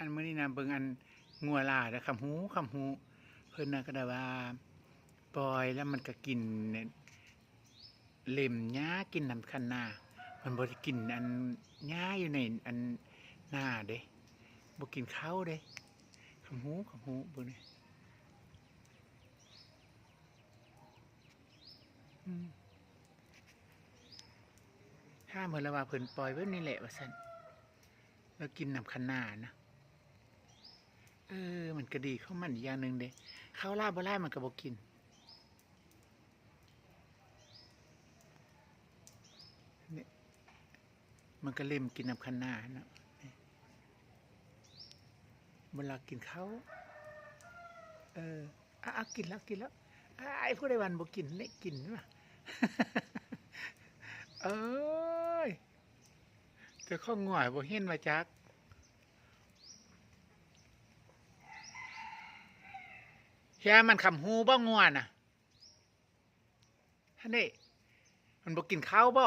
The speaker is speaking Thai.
อันมื้อนี้นะเบิ่งอันงัวลาเด้อคำหูเพิ่นน่ะก็ได้ว่าปล่อยแล้วมันก็กินเนี่ยเล็มหญ้ากินน้ำคันนามันบ่ได้กินอันหญ้าอยู่ในอันนาเด้บ่กินข้าวเด้คำหูเบิ่งนี่ถ้ามเพิ่นละว่าเพิ่นปล่อยไว้นี่แหละว่าซั่นแล้วกินน้ำคันนานะมันก็ดีของมันอีกอย่างหนึ่งเด้ข้าวลาบบ่ลาบมันก็บ่กินนี่มันก็เล่มกินน้ำคันนาเนาะเวลากินข้าวกินแล้วไอ้ผู้ใดวันบ่กินเนี่ยกินว่ะ เอ้ยแต่ข้อง่อยบ่เห็นมาจักเฮียมันคำหูบ่ง่วนน่ะฮันนี่มันบ่กินข้าวบ่